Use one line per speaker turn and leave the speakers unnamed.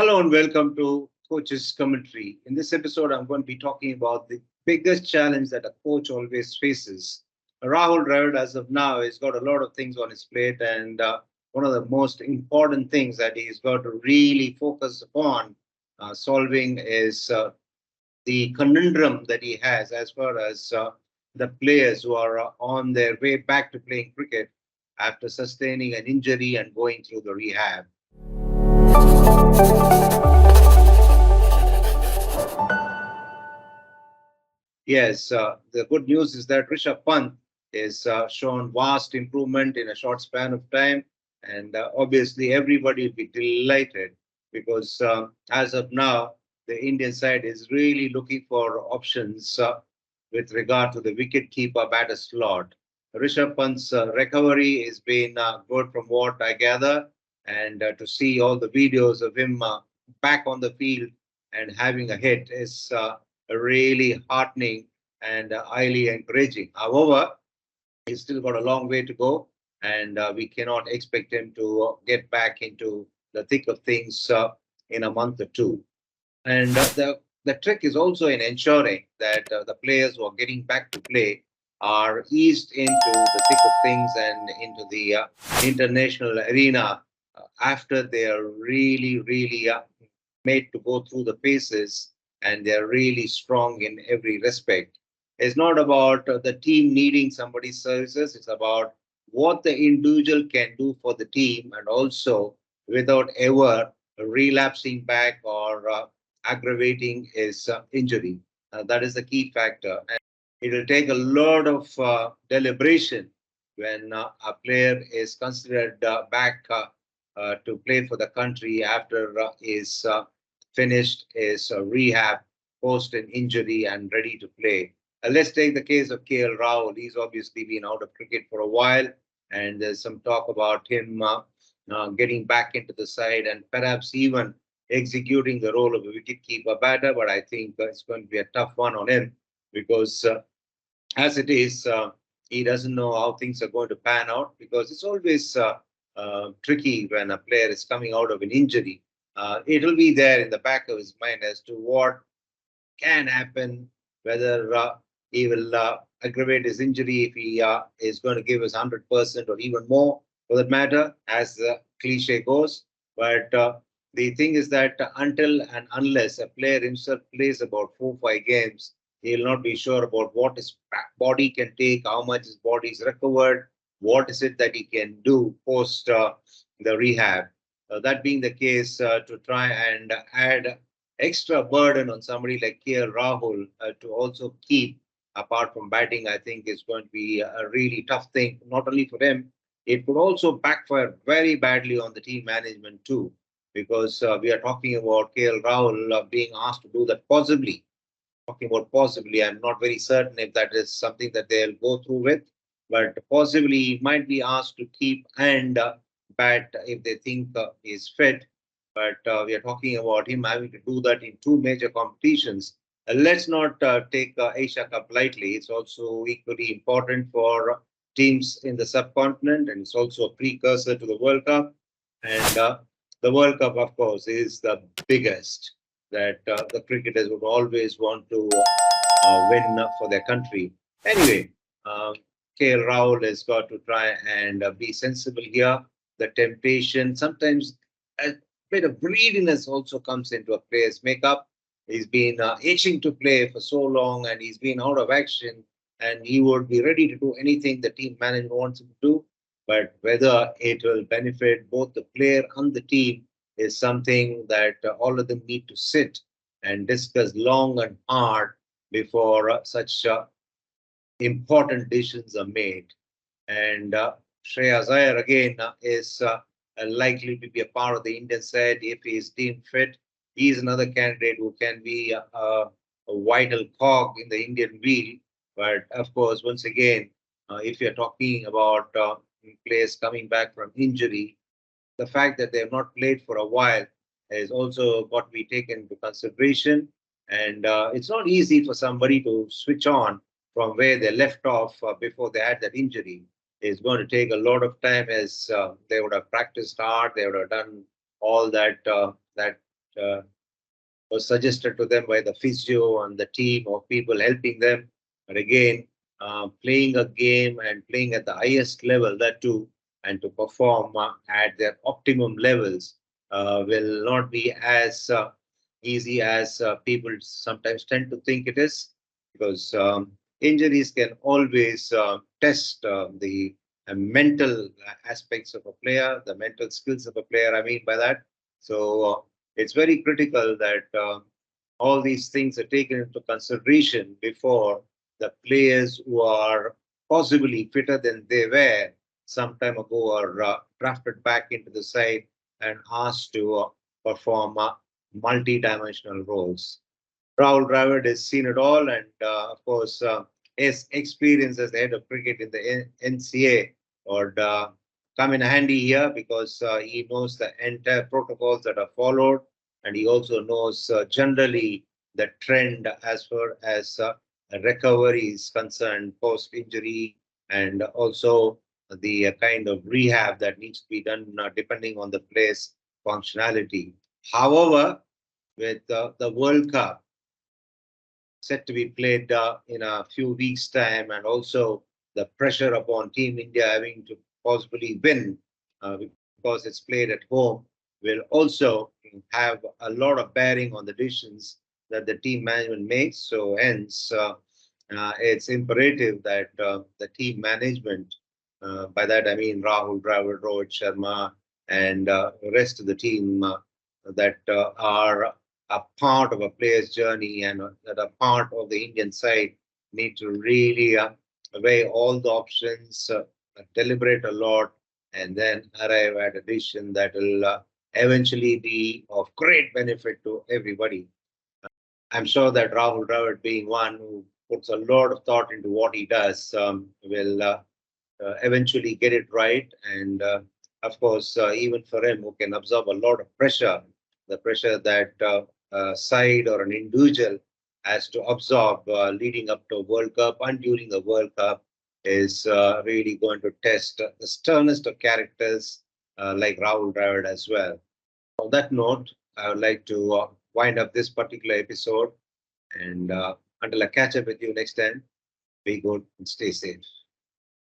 Hello and welcome to Coach's Commentary. In this episode, I'm going to be talking about the biggest challenge that a coach always faces. Rahul Dravid, as of now, has got a lot of things on his plate, and one of the most important things that he's got to really focus upon solving is the conundrum that he has as far as the players who are on their way back to playing cricket after sustaining an injury and going through the rehab. Yes, the good news is that Rishabh Pant is shown vast improvement in a short span of time, and obviously everybody will be delighted because as of now, the Indian side is really looking for options with regard to the wicket-keeper batter slot. Rishabh Pant's recovery has been good from what I gather, and to see all the videos of him back on the field and having a hit is really heartening and highly encouraging. However, he's still got a long way to go, and we cannot expect him to get back into the thick of things in a month or two. And the trick is also in ensuring that the players who are getting back to play are eased into the thick of things and into the international arena after they are really made to go through the paces and they're really strong in every respect. It's not about the team needing somebody's services, it's about what the individual can do for the team and also without ever relapsing back or aggravating his injury. That is the key factor. And it will take a lot of deliberation when a player is considered back to play for the country after he's finished his rehab post an injury and ready to play. Let's take the case of KL Rahul. He's obviously been out of cricket for a while, and there's some talk about him getting back into the side and perhaps even executing the role of a wicketkeeper batter. But I think it's going to be a tough one on him because, as it is, he doesn't know how things are going to pan out because it's always tricky when a player is coming out of an injury. It'll be there in the back of his mind as to what can happen, whether he will aggravate his injury if he is going to give us 100% or even more for that matter, as the cliche goes. But the thing is that until and unless a player himself plays about 4 5 games, he'll not be sure about what his body can take, how much his body is recovered, what is it that he can do post the rehab. That being the case, to try and add extra burden on somebody like KL Rahul to also keep apart from batting, I think is going to be a really tough thing, not only for them, it could also backfire very badly on the team management too, because we are talking about KL Rahul being asked to do that possibly. Talking about possibly, I'm not very certain if that is something that they'll go through with, but possibly he might be asked to keep and bat if they think he's fit. But we are talking about him having to do that in two major competitions. Let's not take Asia Cup lightly. It's also equally important for teams in the subcontinent, and it's also a precursor to the World Cup. And the World Cup, of course, is the biggest that the cricketers would always want to win for their country. Anyway, KL Rahul has got to try and be sensible here. The temptation, sometimes a bit of greediness also comes into a player's makeup. He's been itching to play for so long and he's been out of action and he would be ready to do anything the team management wants him to do. But whether it will benefit both the player and the team is something that all of them need to sit and discuss long and hard before such important decisions are made. And Shreya Iyer again is likely to be a part of the Indian side if he is deemed fit. He is another candidate who can be a vital cog in the Indian wheel. But of course, once again, if you're talking about players coming back from injury, the fact that they have not played for a while is also got to be taken into consideration. And it's not easy for somebody to switch on from where they left off before they had that injury. It's going to take a lot of time as they would have practiced hard, they would have done all that was suggested to them by the physio and the team of people helping them. But again, playing a game and playing at the highest level, that too, and to perform at their optimum levels will not be as easy as people sometimes tend to think it is, because injuries can always test the mental aspects of a player, the mental skills of a player, I mean by that. So it's very critical that all these things are taken into consideration before the players who are possibly fitter than they were some time ago are drafted back into the side and asked to perform multi-dimensional roles. Rahul Dravid has seen it all, and of course, his experience as the head of cricket in the NCA would come in handy here, because he knows the entire protocols that are followed, and he also knows generally the trend as far as recovery is concerned post injury, and also the kind of rehab that needs to be done depending on the player's functionality. However, with the World Cup set to be played in a few weeks' time, and also the pressure upon Team India having to possibly win because it's played at home, will also have a lot of bearing on the decisions that the team management makes. So, hence, it's imperative that the team management, by that I mean Rahul Dravid, Rohit Sharma, and the rest of the team that are a part of a player's journey and that are part of the Indian side, need to really weigh all the options, deliberate a lot, and then arrive at a decision that will eventually be of great benefit to everybody. I'm sure that Rahul Dravid, being one who puts a lot of thought into what he does, will eventually get it right. And of course, even for him, who can absorb a lot of pressure, the pressure that a side or an individual has to absorb leading up to a World Cup and during the World Cup, is really going to test the sternest of characters like Rahul Dravid as well. On that note, I would like to wind up this particular episode. And until I catch up with you next time, be good and stay safe.